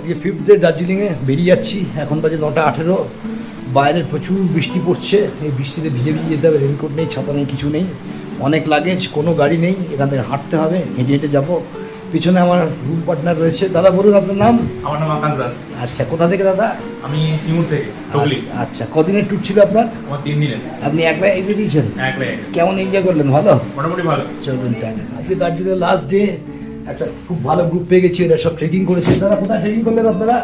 আজকে 5th day দার্জিলিংয়ে বেরিয়ে যাচ্ছি। এখন বাজে 9:18। বাইরে প্রচুর বৃষ্টি পড়ছে। এই বৃষ্টিতে ভিজে ভিজে যেতে হবে। রেনকোট নেই, ছাতা নেই, কিছু নেই। অনেক লাগেজ, কোনো গাড়ি নেই। এখান থেকে হাঁটতে হবে, হেঁটে হেঁটে যাবো। পিছনে আমার রুম পার্টনার রয়েছে। দাদা বলুন আপনার নাম? আমার নাম আকাশ দাস। আচ্ছা, কোথা থেকে দাদা? আমি সিঙ্গুর থেকে, হুগলি। আচ্ছা, কদিনের ট্যুর ছিল আপনার? আমার 3 দিনের। আপনি একলা বেরিয়েছেন? একলাই। কেমন এনজয় করলেন? ভালো? মোটামুটি ভালো। চলুন তাহলে। আজকে দার্জিলিংয়ের লাস্ট ডে। একটা খুব ভালো গ্রুপ পেয়ে গেছি। এরা সব ট্রেকিং করেছে। দাদা কোথায় ট্রেকিং করলেন আপনারা?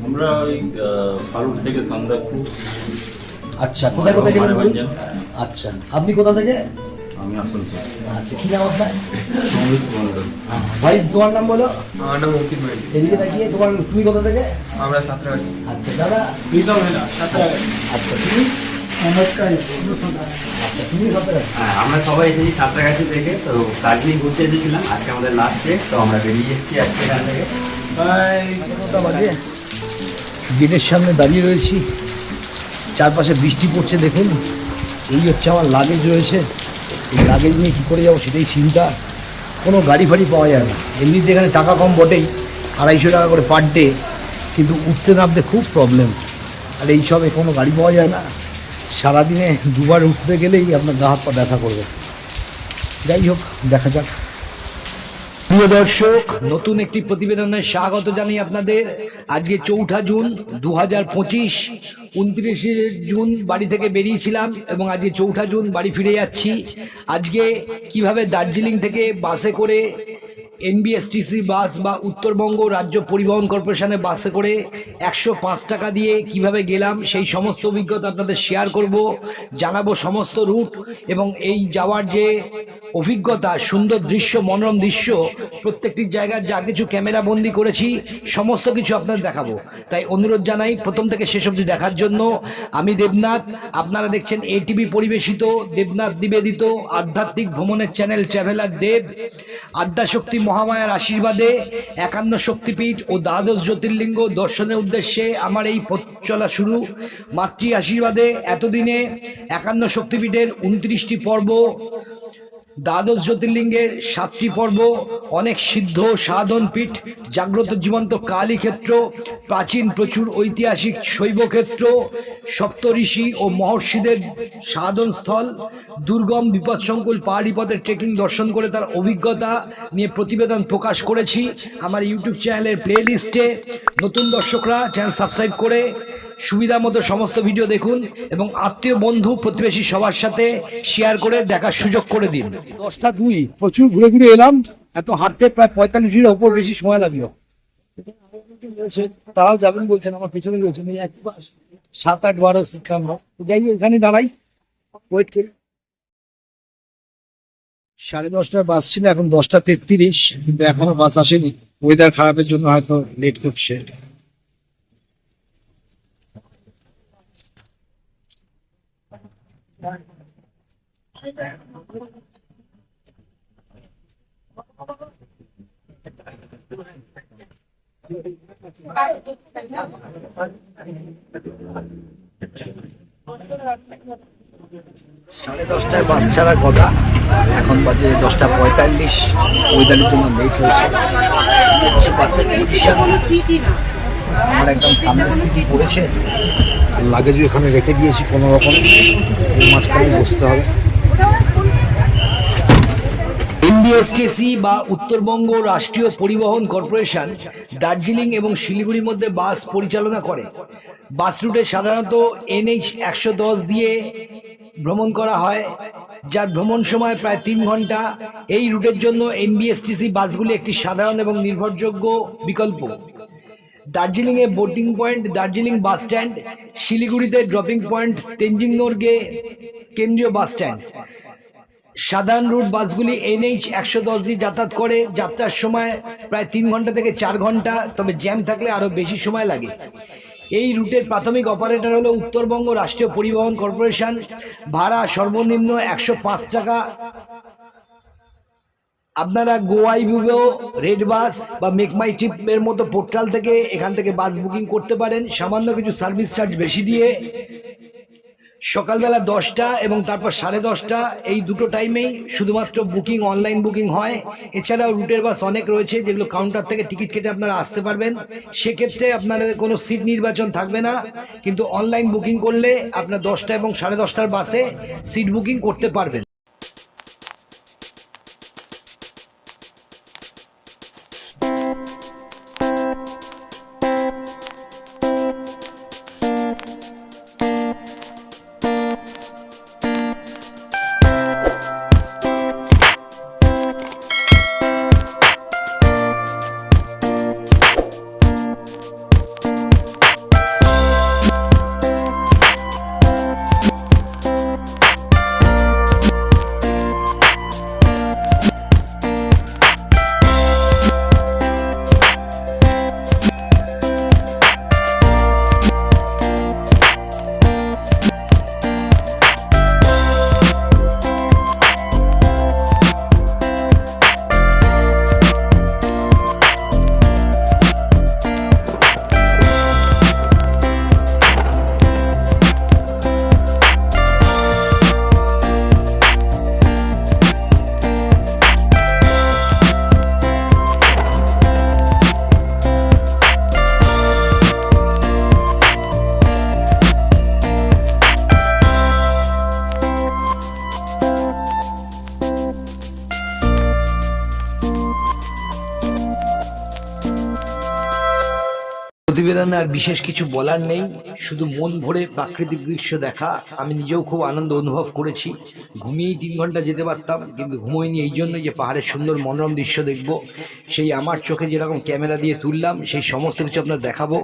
আমরা ওই ফালুট থেকে সান্দাকপু। আচ্ছা, কোথায় কোথায় গেলেন বলুন? আচ্ছা, আপনি কোথা থেকে? আমি আসানসোল। আচ্ছা, কি নাম আপনার? সঙ্গীত মন্ডল। ভাই তোমার নাম বলো। আমার নাম অঙ্কিত ভাই। এদিকে তাকিয়ে তুমি কোথা থেকে? আমরা সাঁতরাগাছি। আচ্ছা দাদা। প্রীতম হেলা, সাঁতরাগাছি। আচ্ছা তুমি? নমস্কার। আচ্ছা তুমি কোথায়? হ্যাঁ, আমরা সবাই এসেছি সাঁতরাগাছি থেকে। তো দার্জিলিং ঘুরতে এসেছিলাম, আজকে আমাদের লাস্ট ডে। তো আমরা বেরিয়ে যাচ্ছি আজকে এখান থেকে। বাই। কতটা বাজে? গেটের সামনে দাঁড়িয়ে রয়েছি। চারপাশে বৃষ্টি পড়ছে দেখুন। এই হচ্ছে আমার লাগেজ রয়েছে। এই লাগেজ নিয়ে কী করে যাবো সেটাই চিন্তা। কোনো গাড়ি ফাড়ি পাওয়া যায় না। এমনিতে এখানে টাকা কম বটেই, 250 টাকা করে পার ডে, কিন্তু উঠতে নামতে খুব প্রবলেম। আর এই সবে কোনো গাড়ি পাওয়া যায় না। সারাদিনে দুবার উঠতে গেলেই আপনার গা হাত পা ব্যথা করবে। যাই হোক, দেখা যাক। প্রিয় দর্শক, নতুন একটি প্রতিবেদনে স্বাগত জানাই আপনাদের। আজকে 4 জুন 2025। 29 জুন বাড়ি থেকে বেরিয়েছিলাম এবং আজকে 4 জুন বাড়ি ফিরে যাচ্ছি। আজকে কিভাবে দার্জিলিং থেকে বাসে করে এনবিএসটিসি বাস বা উত্তরবঙ্গ রাজ্য পরিবহন কর্পোরেশনের বাসে করে 105 টাকা দিয়ে কিভাবে গেলাম সেই সমস্ত অভিজ্ঞতা আপনাদের শেয়ার করব, জানাবো সমস্ত রুট এবং এই যাওয়ার যে অভিজ্ঞতা, সুন্দর দৃশ্য, মনোরম দৃশ্য, প্রত্যেকটি জায়গার যা কিছু ক্যামেরা বন্দি করেছি সমস্ত কিছু আপনাদের দেখাবো। তাই অনুরোধ জানাই প্রথম থেকে শেষ অবধি দেখার জন্য। আমি দেবনাথ, আপনারা দেখছেন এটিভি পরিবেশিত দেবনাথ নিবেদিত আধ্যাত্মিক ভ্রমণের চ্যানেল ট্রাভেলার দেব। আদ্যাশক্তি মহামায়ার আশীর্বাদে 51 শক্তিপীঠ ও 12 জ্যোতির্লিঙ্গ দর্শনের উদ্দেশ্যে আমার এই পথ চলা শুরু। মাতৃ আশীর্বাদে এতদিনে 51 শক্তিপীঠের 29টি পর্ব, 12 জ্যোতির্লিঙ্গের 7টি পর্ব, অনেক সিদ্ধ সাধন পীঠ, জাগ্রত জীবন্ত কালী ক্ষেত্র, প্রাচীন প্রচুর ঐতিহাসিক শৈব ক্ষেত্র, সপ্তঋষি ও মহর্ষিদের সাধন স্থল, দুর্গম বিপদসংকুল পাহাড়ি পথের ট্রেকিং দর্শন করে তার অভিজ্ঞতা নিয়ে প্রতিবেদন প্রকাশ করেছি আমার ইউটিউব চ্যানেলের প্লে লিস্টে। নতুন দর্শকরা চ্যানেল সাবস্ক্রাইব করে সুবিধা মতো সমস্ত ভিডিও দেখুন এবং আত্মীয় বন্ধু প্রতিবেশী সবার সাথে শেয়ার করে দেখার সুযোগ করে দিন। 10টা 2 প্রচুর ঘুরে ঘুরে এলাম। এত হাঁটতে প্রায় 45-এর ওপর বেশি সময় লাগলো। তারাও যাবেন বলছেন, আমার পেছনে রয়েছেন 7, 8, 12 শিক্ষা। আমরা যাই এখানে দাঁড়াই, ওয়েট করি। 10:30 বাস ছিল, এখন 10:33, কিন্তু এখনো বাস আসেনি। ওয়েদার খারাপের জন্য হয়তো লেট করছে। সাড়ে 10টায় বাস ছাড়ার কথা, এখন বাজে 10:45। ওয়েদারের জন্য লেট হয়েছে। বাসের পজিশন আমার একদম সামনের সিটি পড়েছে, আর লাগেজও এখানে রেখে দিয়েছি কোনো রকম। এই মাঝখানে বসতে হবে। এনবিএসটিসি বা উত্তরবঙ্গ রাষ্ট্রীয় পরিবহন কর্পোরেশন দার্জিলিং এবং শিলিগুড়ির মধ্যে বাস পরিচালনা করে। বাস রুটে সাধারণত NH 110 দিয়ে ভ্রমণ করা হয়, যার ভ্রমণ সময় প্রায় 3 ঘন্টা। এই রুটের জন্য এনবিএসটিসি বাসগুলি একটি সাধারণ এবং নির্ভরযোগ্য বিকল্প। দার্জিলিংয়ে boating point Darjeeling bus stand, শিলিগুড়িতে ড্রপিং পয়েন্ট তেনজিং নোরগে কেন্দ্রীয় বাস স্ট্যান্ড। সাধারণ রুট বাসগুলি NH 110 দিয়ে যাতায়াত করে। যাত্রার সময় প্রায় 3 ঘন্টা থেকে 4 ঘন্টা, তবে জ্যাম থাকলে আরও বেশি সময় লাগে। এই রুটের প্রাথমিক অপারেটর হলো উত্তরবঙ্গ রাষ্ট্রীয় পরিবহন কর্পোরেশন। ভাড়া সর্বনিম্ন 105 টাকা। আপনারা গোয়াইবিবো, রেড বাস বা মেক মাই ট্রিপ এর মতো পোর্টাল থেকে এখান থেকে বাস বুকিং করতে পারেন সামান্য কিছু সার্ভিস চার্জ বেশি দিয়ে। সকালবেলা 10টা এবং তারপর 10:30 এই দুটো টাইমেই শুধুমাত্র বুকিং, অনলাইন বুকিং হয়। এছাড়াও রুটের বাস অনেক রয়েছে যেগুলো কাউন্টার থেকে টিকিট কেটে আপনারা আসতে পারবেন। সেক্ষেত্রে আপনাদের কোনো সিট নির্বাচন থাকবে না, কিন্তু অনলাইন বুকিং করলে আপনার 10টা এবং 10:30টার বাসে সিট বুকিং করতে পারবেন। প্রতিবেদনে আর বিশেষ কিছু বলার নেই, শুধু মন ভরে প্রাকৃতিক দৃশ্য দেখা। আমি নিজেও খুব আনন্দ অনুভব করেছি। ঘুমিয়েই 3 ঘন্টা যেতে পারতাম, কিন্তু ঘুমোইনি এই জন্য যে পাহাড়ের সুন্দর মনোরম দৃশ্য দেখব। সেই আমার চোখে যেরকম ক্যামেরা দিয়ে তুললাম সেই সমস্ত কিছু আপনার দেখাবো।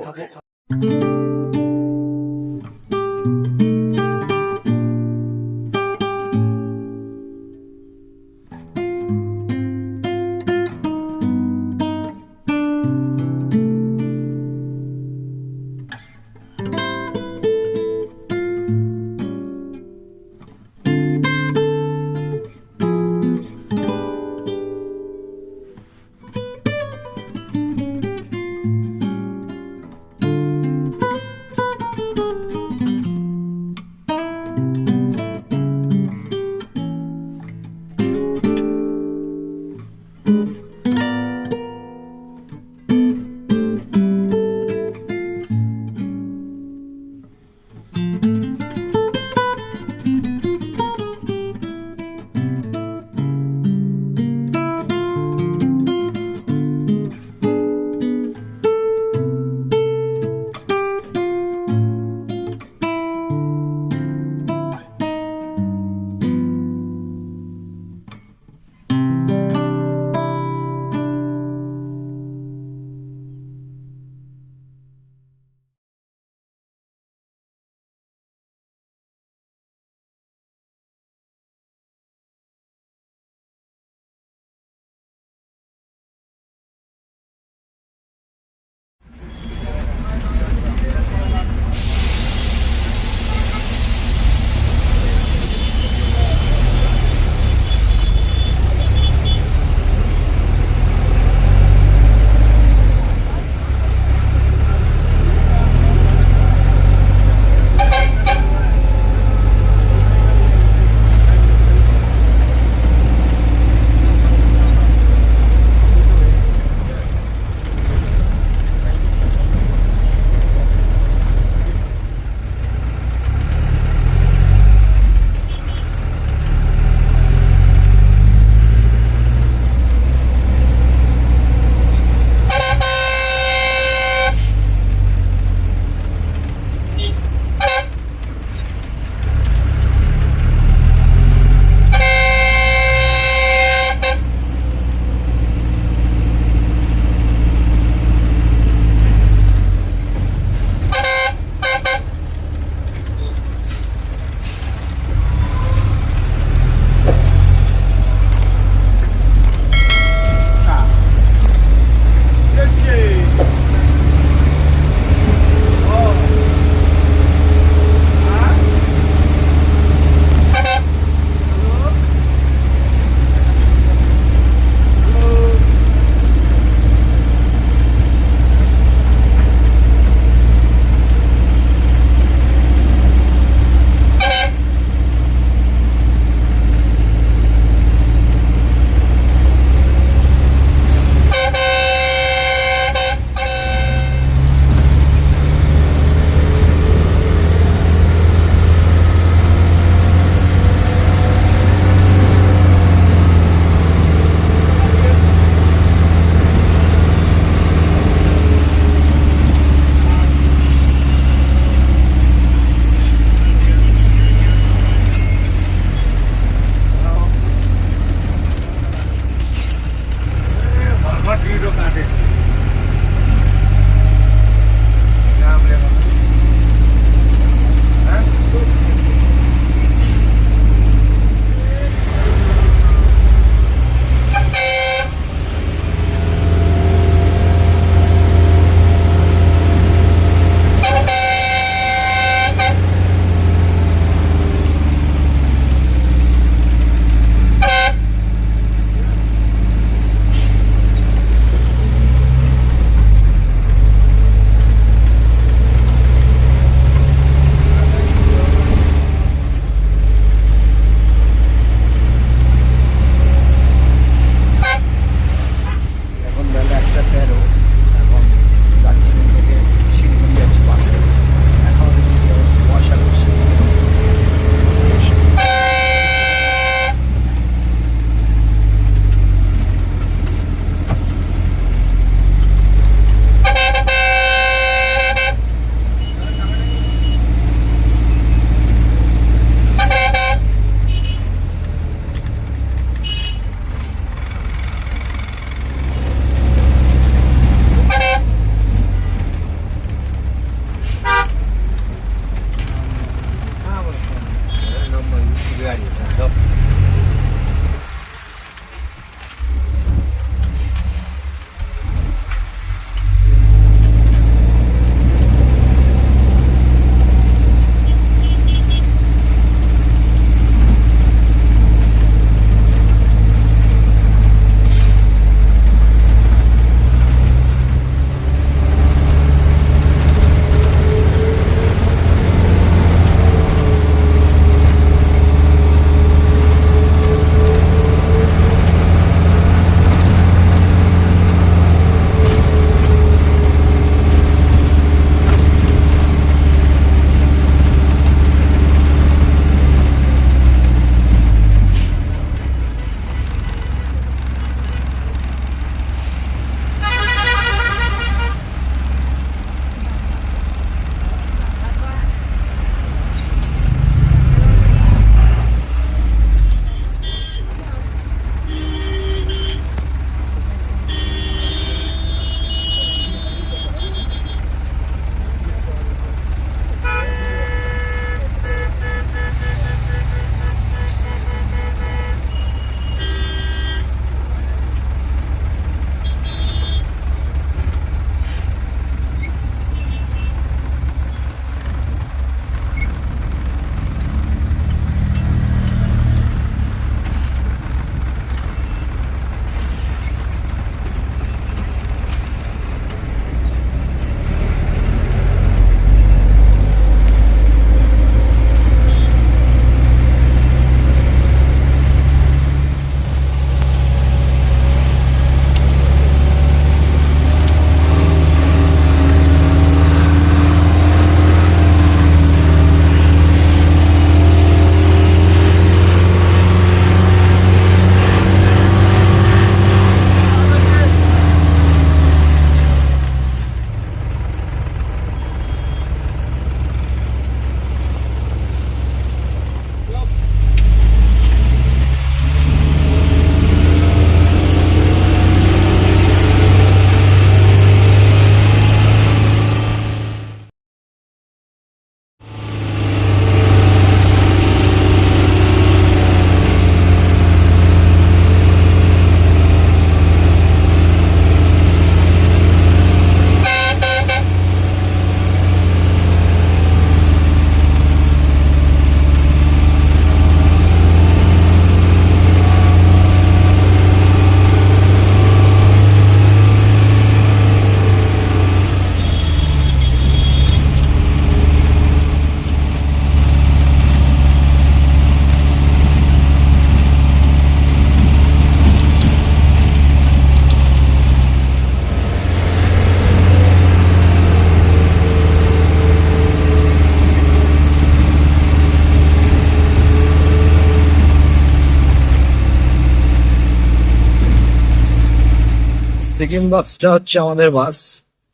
সেকেন্ড বাসটা হচ্ছে আমাদের বাস,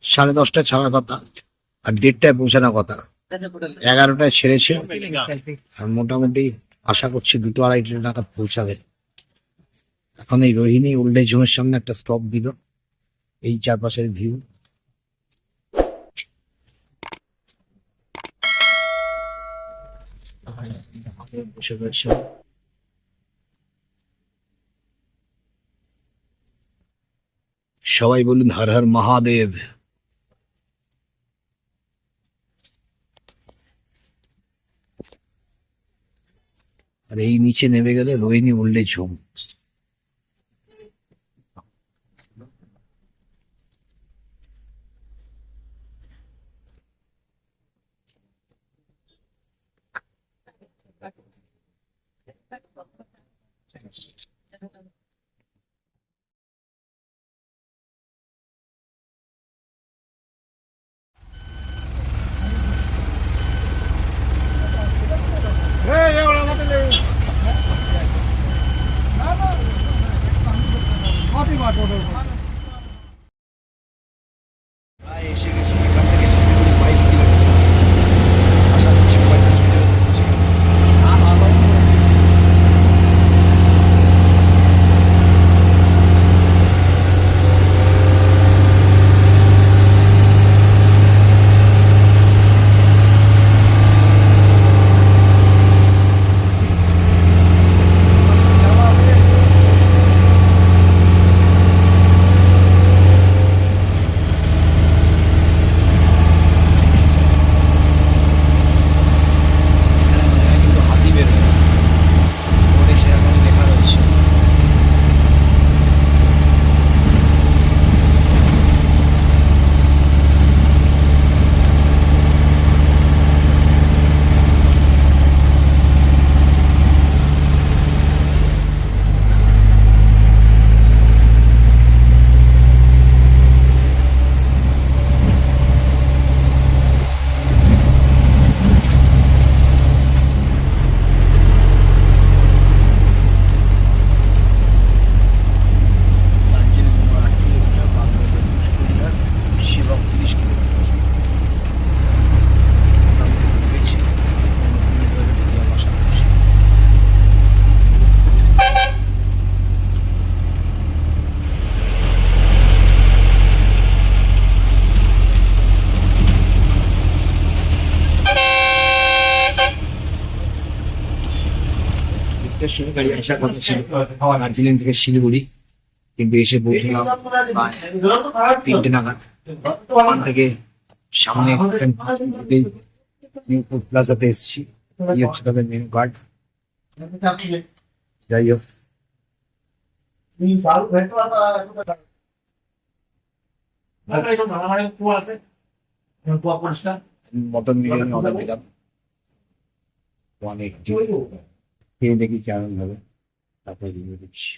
10:30 ছাড়ার কথা আর 1:30 পৌঁছানোর কথা। 11টায় ছেড়েছে আর মোটামুটি আশা করছি 2-2:30 নাগাদ পৌঁছাবে। এখন এই রোহিণী ওল্ড এজ হোমের সামনে একটা স্টপ দিল। এই চারপাশের ভিউ, বসে রয়েছে। সবাই বলুন হর হর মহাদেব। আর এই নিচে নেমে গেলে রোহিণী ওল্ড এজ হোম। প্রায় এসে গেছি, এখান থেকে শিলিগুড়ি 22 কিলোমিটার। আশা করছি 45 মিনিটের মধ্যে পৌঁছে যাবো। কিন্তু হাতি বেরোয়, বোর্ডে সেরকমই লেখা রয়েছে। Darjeeling 8 kilometre, Bandarban 20 kilometre, Shillong 30 kilometre. মোটামুটি ঘুরেছি, 15 কিলোমিটার থেকে যাবো আশা করছি। গাড়ি আসার কথা ছিল দার্জিলিং থেকে শিলিগুড়ি, কিন্তু এসে পৌঁছলাম প্রায় 3টে নাগাদ। ওখান থেকে সামনে নিউ ফুড প্লাজাতে এসেছি। এই হচ্ছে তাদের মেনু কার্ড। যাই হোক, মটন বিরিয়ানি অর্ডার দিলাম 180। খেয়ে দেখি কেমন হবে, তারপরে রিভিউ দিচ্ছি।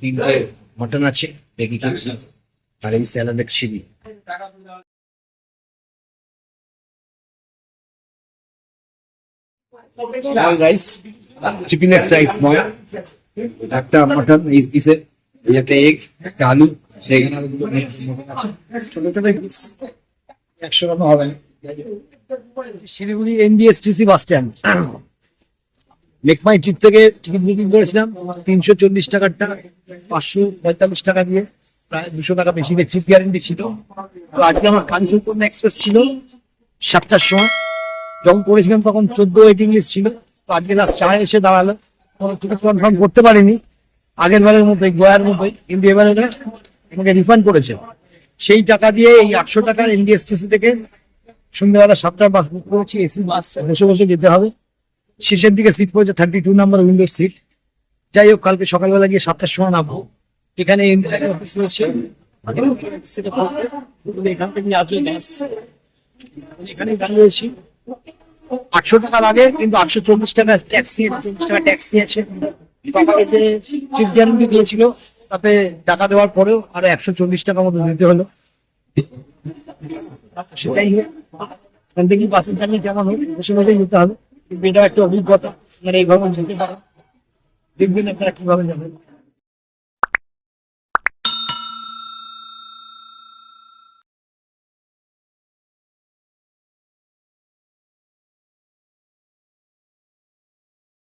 তিনটে মটন আছে, দেখি কি, আর এই salad chilli. Small rice, chicken rice নয়, একটা মটন এই পিসে, এই একটা এগ, একটা আলু, এখানে আরো দুটো মটন আছে, ছোট ছোট পিস, 100 গ্রাম হবে না। Siliguri NDSTC bus stand. Make my trip থেকে টিকিট বুকিং করেছিলাম 340 টাকারটা 545 টাকা দিয়ে, প্রায় 200 টাকা বেশি ট্রিপ গ্যারেন্টি ছিল। তো আজকে আমার কাঞ্চনকন্যা এক্সপ্রেস ছিল 7টার সময়, যখন করেছিলাম তখন 14 ওয়েটিং লিস্ট ছিল। তো আজকে লাস্ট 4 এসে দাঁড়ালো, কোনো টিকিট কনফার্ম করতে পারিনি, আগের বারের মতোই, গোয়ার মতোই, কিন্তু এবারে ওরা আমাকে রিফান্ড করেছে। সেই টাকা দিয়ে এই 800 টাকার এনডিএসটিসি থেকে সন্ধ্যেবেলা 7টার বাস বুক করেছি, এসি বাস, বসে বসে যেতে হবে। শেষের দিকে সিট পড়েছে 32 নাম্বার উইন্ডোর সিট। যাই হোক, কালকে সকালবেলা গিয়ে 7টার সময় নামবো। এখানে অফিস রয়েছে, এখান থেকে আসলে বাস, এখানেই দাঁড়িয়ে রয়েছি। 800 টাকা লাগে, কিন্তু 824 টাকা ট্যাক্স নিয়ে, 24 টাকা ট্যাক্স নিয়েছে। আমাকে যে ট্রিপ গ্যারেন্টি দিয়েছিল তাতে টাকা দেওয়ার পরেও আরো 140 টাকা মতো দিতে হলো। সেটাই হোক, দেখি বাসের জার্নি কেমন হবে, বসে বসে যেতে হবে, কিন্তু এটা একটা অভিজ্ঞতা, মানে এইভাবে যেতে পারো, দেখবেন আপনারা কিভাবে যাবেন।